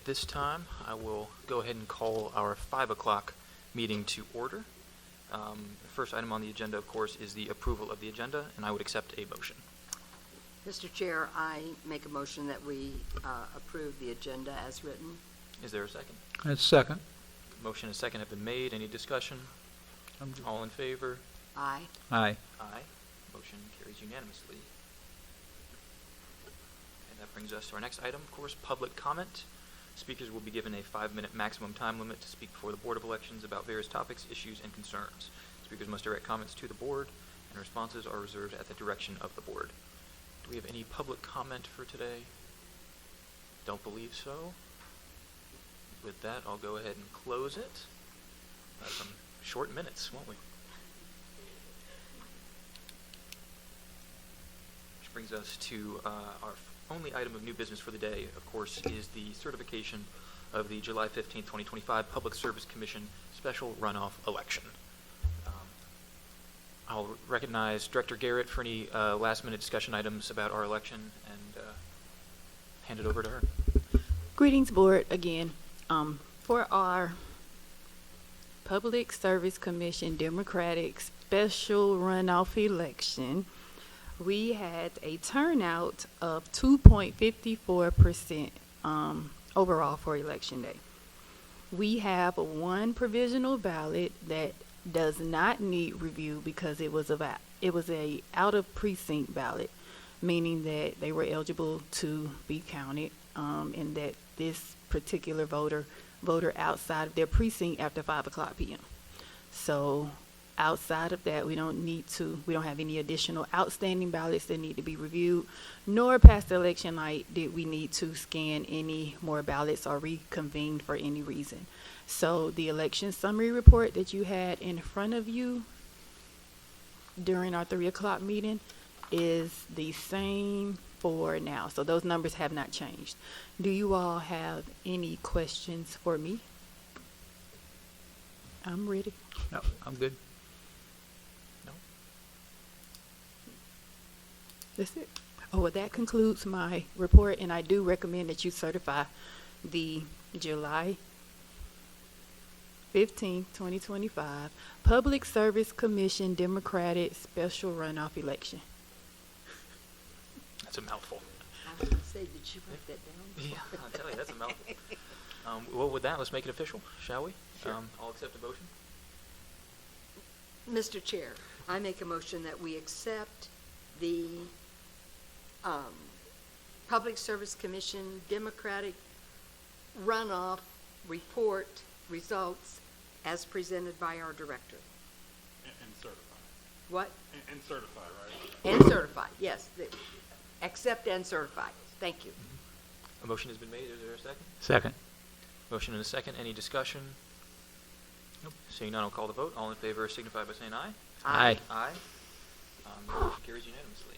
this time, I will go ahead and call our 5 o'clock meeting to order. The first item on the agenda, of course, is the approval of the agenda, and I would accept a motion. Mr. Chair, I make a motion that we approve the agenda as written. Is there a second? That's second. Motion and second have been made. Any discussion? All in favor? Aye. Aye. Aye. Motion carries unanimously. And that brings us to our next item, of course, public comment. Speakers will be given a 5-minute maximum time limit to speak before the Board of Elections about various topics, issues, and concerns. Speakers must direct comments to the board, and responses are reserved at the direction of the board. Do we have any public comment for today? Don't believe so. With that, I'll go ahead and close it. Some short minutes, won't we? Which brings us to our only item of new business for the day, of course, is the certification of the July 15th, 2025 Public Service Commission Special Runoff Election. I'll recognize Director Garrett for any last-minute discussion items about our election and hand it over to her. Greetings, Board, again. For our Public Service Commission Democratic Special Runoff Election, we had a turnout of 2.54% overall for Election Day. We have one provisional ballot that does not need review because it was a out of precinct ballot, meaning that they were eligible to be counted, and that this particular voter outside of their precinct after 5 o'clock p.m. So outside of that, we don't have any additional outstanding ballots that need to be reviewed, nor past the election night did we need to scan any more ballots or reconvene for any reason. So the election summary report that you had in front of you during our 3 o'clock meeting is the same for now. So those numbers have not changed. Do you all have any questions for me? I'm ready. No, I'm good. No? That's it. Oh, well, that concludes my report, and I do recommend that you certify the July 15th, 2025 Public Service Commission Democratic Special Runoff Election. That's a mouthful. I was going to say, did you write that down? Yeah, I'll tell you, that's a mouthful. Well, with that, let's make it official, shall we? Sure. I'll accept a motion. Mr. Chair, I make a motion that we accept the Public Service Commission Democratic Runoff Report results as presented by our director. And certify. What? And certify, right? And certify, yes. Accept and certify. Thank you. A motion has been made. Is there a second? Second. Motion and a second. Any discussion? Nope. Seeing none, I'll call the vote. All in favor signify by saying aye. Aye. Aye. Motion carries unanimously.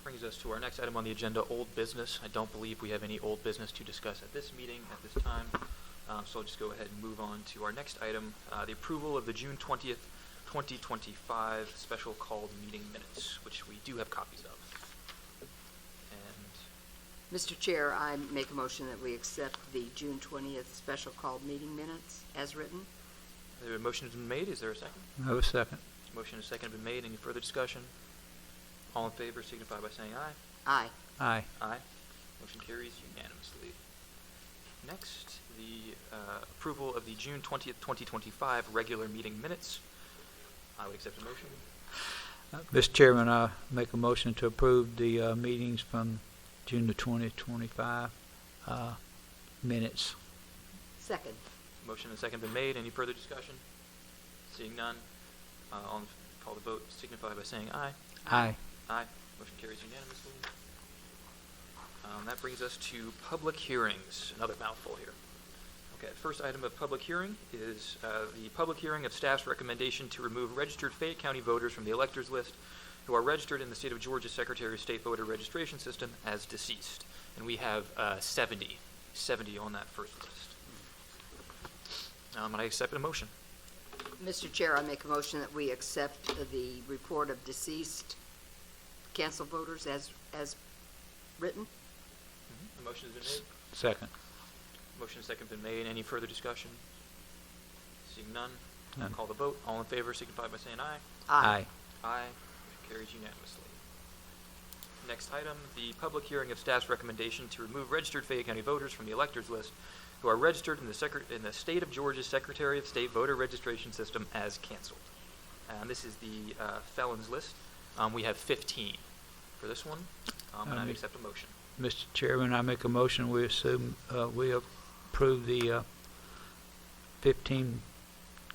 Brings us to our next item on the agenda, old business. I don't believe we have any old business to discuss at this meeting at this time. So I'll just go ahead and move on to our next item, the approval of the June 20th, 2025 special called meeting minutes, which we do have copies of. And Mr. Chair, I make a motion that we accept the June 20th special called meeting minutes as written. the motion has been made. Is there a second? No second. Motion and a second have been made. Any further discussion? All in favor signify by saying aye. Aye. Aye. Aye. Motion carries unanimously. Next, the approval of the June 20th, 2025 regular meeting minutes. I would accept a motion. Mr. Chairman, I make a motion to approve the meetings from June the 20th, 25 minutes. Second. Motion and a second been made. Any further discussion? Seeing none, call the vote signify by saying aye. Aye. Aye. Motion carries unanimously. That brings us to public hearings. Another mouthful here. Okay, first item of public hearing is the public hearing of staff's recommendation to remove registered Fayette County voters from the electors list who are registered in the state of Georgia Secretary of State voter registration system as deceased. And we have 70 on that first list. And I accept a motion. Mr. Chair, I make a motion that we accept the report of deceased canceled voters as written. The motion has been made. Second. Motion and second been made. Any further discussion? Seeing none, I'll None. call the vote. All in favor signify by saying aye. Aye. Aye. Motion carries unanimously. Next item, the public hearing of staff's recommendation to remove registered Fayette County voters from the electors list who are registered in the state of Georgia's Secretary of State voter registration system as canceled. And this is the felons list. We have 15 for this one, and I'd accept a motion. Mr. Chairman, I make a motion, we we approve the 15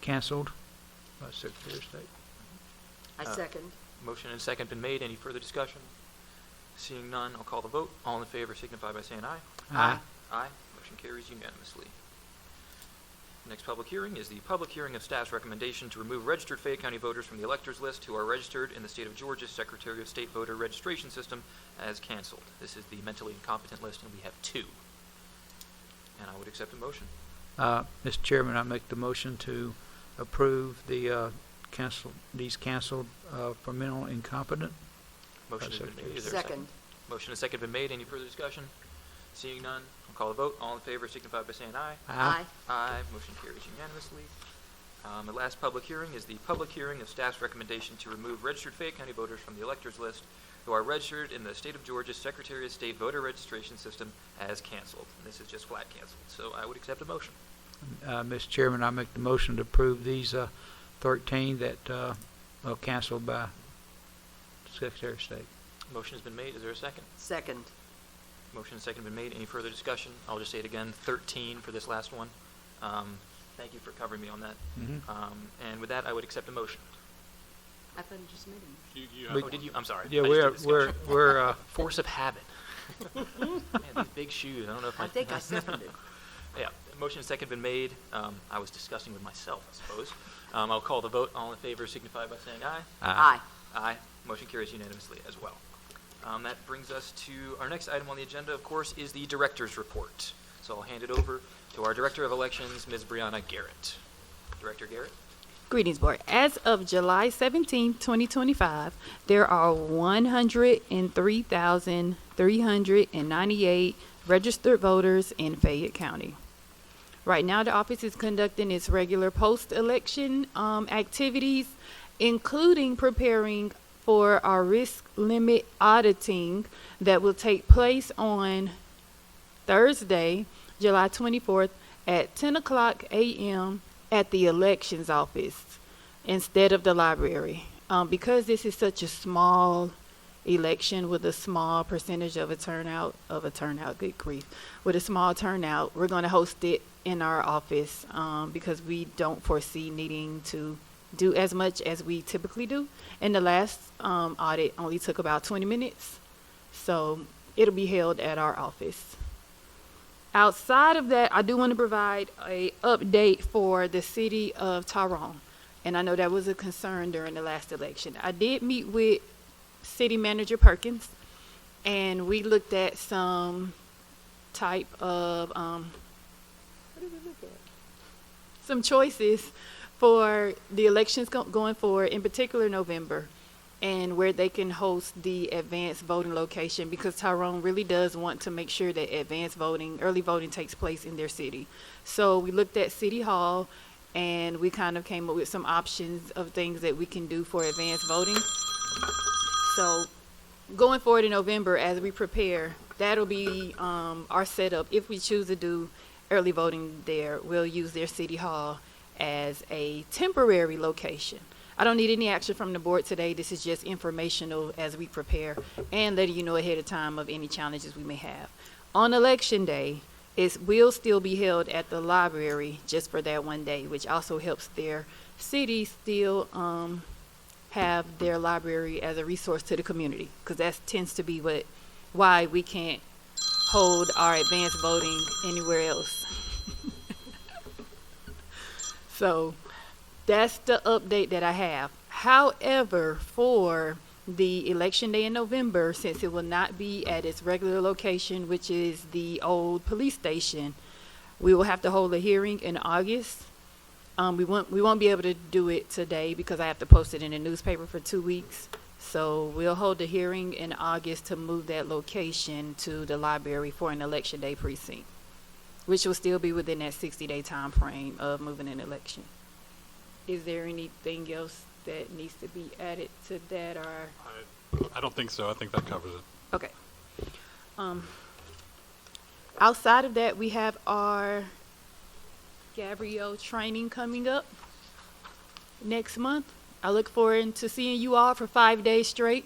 canceled by Secretary of State. I second. Motion and second been made. Any further discussion? Seeing none, I'll call the vote. All in favor signify by saying aye. Aye. Aye. Motion carries unanimously. Next public hearing is the public hearing of staff's recommendation to remove registered Fayette County voters from the electors list who are registered in the state of Georgia's Secretary of State voter registration system as canceled. This is the mentally incompetent list, and we have 2. And I would accept a motion. Mr. Chairman, I make the motion to approve the these canceled for mental incompetent. Motion has been Secretary. made. Is there a Second. Motion and second been made. Any further discussion? Seeing none, I'll call the vote. All in favor signify by saying aye. Aye. Aye. Motion carries unanimously. The last public hearing is the public hearing of staff's recommendation to remove registered Fayette County voters from the electors list who are registered in the state of Georgia's Secretary of State voter registration system as canceled. And this is just flat canceled. So I would accept a motion. Mr. Chairman, I make the motion to approve these 13 that are canceled by Secretary of State. Motion has been made. Is there a second? Second. Motion and second been made. Any further discussion? I'll just say it again, 13 for this last one. Thank you for covering me on that. And with that, I would accept a motion. I thought you just made him. You We- have Oh, did you? I'm sorry. Yeah, I just did we're discussion. Force of habit. Man, these big shoes. I don't know if I think I seconded. Yeah, motion and second been made. I was discussing with myself, I suppose. I'll call the vote. All in favor signify by saying aye. Aye. Aye. Motion carries unanimously as well. That brings us to our next item on the agenda, of course, is the director's report. So I'll hand it over to our Director of Elections, Ms. Brianna Garrett. Director Garrett? Greetings, Board. As of July 17, 2025, there are 103,398 registered voters in Fayette County. Right now, the office is conducting its regular post-election activities, including preparing for our risk limit auditing that will take place on Thursday, July 24th at 10 o'clock a.m. at the elections office instead of the library. Because this is such a small election with a small percentage of a turnout, good grief, with a small turnout, we're going to host it in our office because we don't foresee needing to do as much as we typically do. And the last audit only took about 20 minutes, so it'll be held at our office. Outside of that, I do want to provide a update for the city of Tyrone. And I know that was a concern during the last election. I did meet with City Manager Perkins, and we looked at some type of, what did we look at? Some choices for the elections going forward, in particular November, and where they can host the advanced voting location, because Tyrone really does want to make sure that advanced voting, early voting takes place in their city. So we looked at City Hall, and we kind of came up with some options of things that we can do for advanced voting. So going forward in November, as we prepare, that'll be our setup. If we choose to do early voting there, we'll use their City Hall as a temporary location. I don't need any action from the board today. This is just informational as we prepare and letting you know ahead of time of any challenges we may have. On election day, it will still be held at the library just for that one day, which also helps their city still have their library as a resource to the community, because that tends to be why we can't hold our advanced voting anywhere else. So that's the update that I have. However, for the election day in November, since it will not be at its regular location, which is the old police station, we will have to hold a hearing in August We won't be able to do it today because I have to post it in the newspaper for 2 weeks. So we'll hold a hearing in August to move that location to the library for an election day precinct, which will still be within that 60-day time frame of moving an election. Is there anything else that needs to be added to that, or? I don't think so. I think that covers it. Okay. Outside of that, we have our Gabrielle training coming up next month. I look forward to seeing you all for 5 days straight.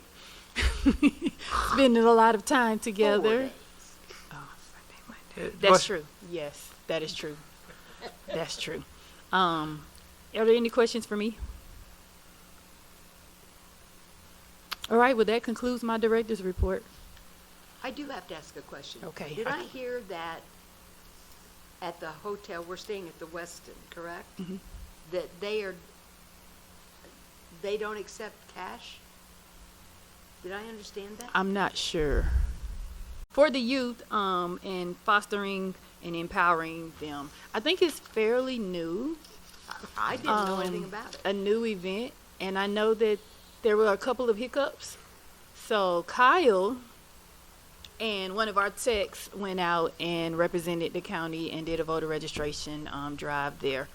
Spending a lot of time together. That's true. Yes, that is true. That's true. Are there any questions for me? All right, well, that concludes my director's report. I do have to ask a question. Okay. Did I hear that at the hotel, we're staying at the Westin, correct? Mhm. That they don't accept cash? Did I understand that? I'm not sure. For the youth, and fostering and empowering them, I think it's fairly new, I didn't know anything about it. a new event, and I know that there were a couple of hiccups. So Kyle and one of our techs went out and represented the county and did a voter registration drive there.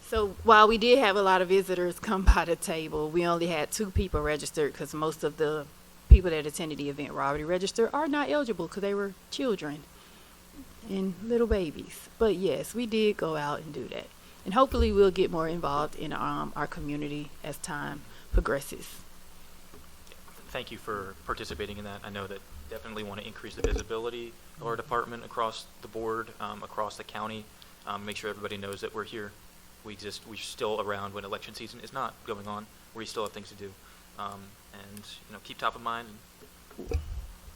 So while we did have a lot of visitors come by the table, we only had 2 people registered because most of the people that attended the event were already registered are not eligible because they were children and little babies. But yes, we did go out and do that. And hopefully we'll get more involved in our community as time progresses. Thank you for participating in that. I know that definitely want to increase the visibility of our department across the board, across the county, make sure everybody knows that we're here. We exist. We're still around when election season is not going on. We still have things to do, and keep top of mind.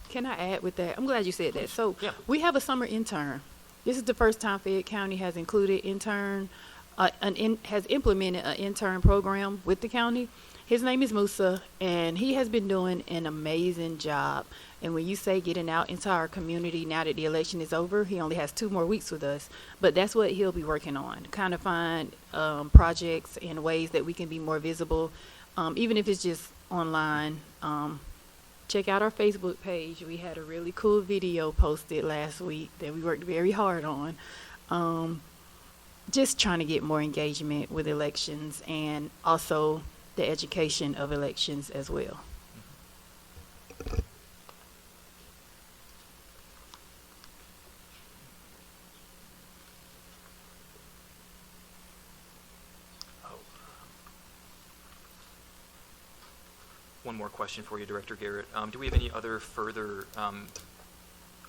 Can I add with that? I'm glad you said that. So Yeah. we have a summer intern. This is the first time Fayette County has included has implemented an intern program with the county. His name is Musa, and he has been doing an amazing job. And when you say getting out into our community now that the election is over, he only has 2 more weeks with us. But that's what he'll be working on, kind of find projects and ways that we can be more visible, even if it's just online. Check out our Facebook page. We had a really cool video posted last week that we worked very hard on. Just trying to get more engagement with elections and also the education of elections as well. One more question for you, Director Garrett. Do we have any other further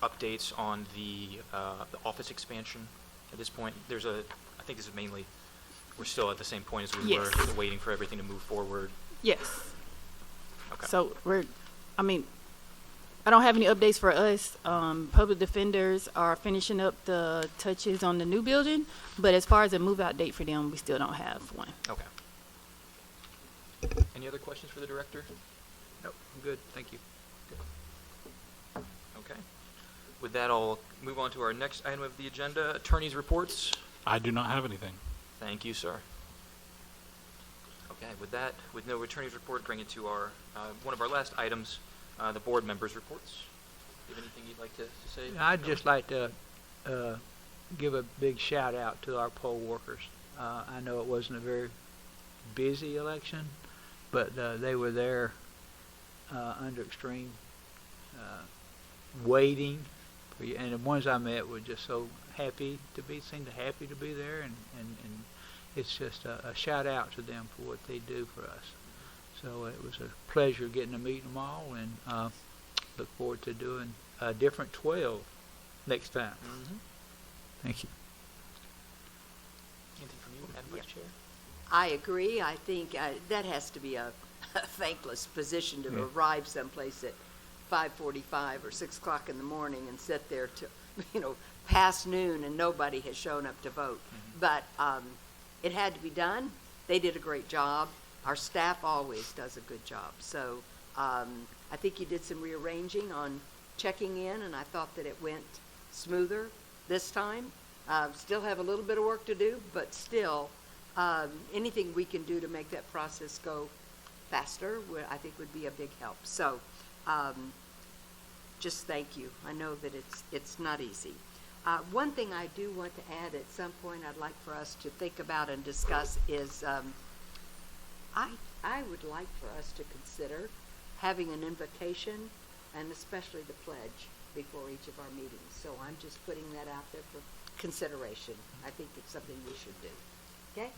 updates on the office expansion at this point? I think this is mainly, we're still at the same point as we Yes. were, waiting for everything to move forward. Yes. Okay. So I don't have any updates for us. Public defenders are finishing up the touches on the new building, but as far as a move-out date for them, we still don't have one. Okay. Any other questions for the director? Nope, I'm good, thank you. Okay. With that, I'll move on to our next item of the agenda, attorney's reports. I do not have anything. Thank you, sir. Okay, with that, with no attorney's report, bring it to our one of our last items, the board members' reports. Do you have anything you'd like to say? I'd just like to give a big shout out to our poll workers. I know it wasn't a very busy election, but they were there under extreme waiting. And the ones I met were just so seemed happy to be there, and it's just a shout out to them for what they do for us. So it was a pleasure getting to meet them all, and look forward to doing a different 12 next time. Mm-hmm. Thank you. Anything from you, Madam Vice Chair? I agree. I think that has to be a thankless position to Yeah. arrive someplace at 5:45 or 6 o'clock in the morning and sit there to, past noon and nobody has shown up to vote. Mhm. But it had to be done. They did a great job. Our staff always does a good job. So I think you did some rearranging on checking in, and I thought that it went smoother this time. Still have a little bit of work to do, but still, anything we can do to make that process go faster, I think would be a big help. So, just thank you. I know that it's not easy. One thing I do want to add at some point I'd like for us to think about and discuss is I would like for us to consider having an invitation and especially the pledge before each of our meetings. So I'm just putting that out there for consideration. I think it's something we should do. Okay?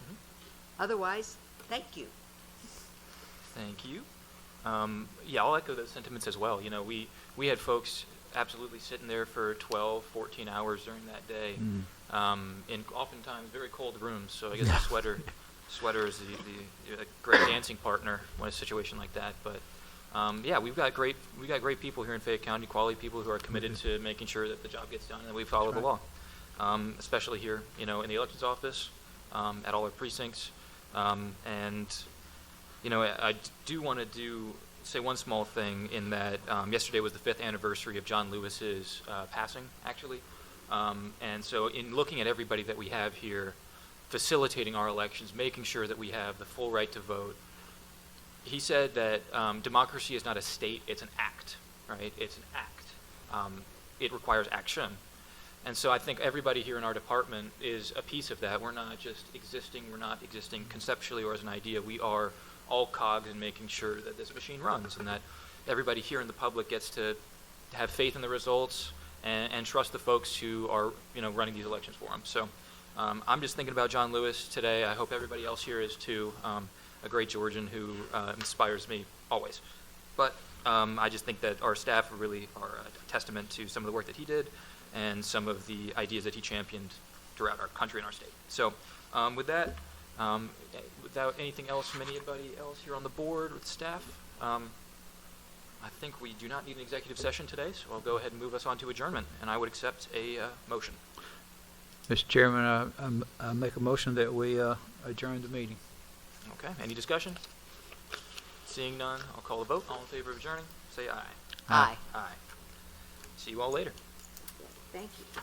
Otherwise, thank you. Thank you. Yeah, I'll echo those sentiments as well. You know, we had folks absolutely sitting there for 12, 14 hours during that day, in oftentimes very cold rooms. So I guess a sweater is the great dancing partner when a situation like that. But yeah, we got great people here in Fayette County, quality people who are committed to making sure that the job gets done and that we follow the law. Especially here, you know, in the elections office, at all our precincts, and you know, I do want to say one small thing in that yesterday was the 5th anniversary of John Lewis's passing, actually, and so in looking at everybody that we have here, facilitating our elections, making sure that we have the full right to vote. He said that democracy is not a state; it's an act, right? It's an act. It requires action. And so I think everybody here in our department is a piece of that. We're not just existing. We're not existing conceptually or as an idea. We are all cogs in making sure that this machine runs and that everybody here in the public gets to have faith in the results and trust the folks who are, you know, running these elections for them. So I'm just thinking about John Lewis today. I hope everybody else here is too. A great Georgian who inspires me always. But I just think that our staff really are a testament to some of the work that he did and some of the ideas that he championed throughout our country and our state. So with that, without anything else from anybody else here on the board with staff, I think we do not need an executive session today, so I'll go ahead and move us on to adjournment, and I would accept a motion. Mr. Chairman, I make a motion that we adjourn the meeting. Okay, any discussion? Seeing none, I'll call a vote. All in favor of adjourning, say aye. Aye. Aye. See you all later. Thank you.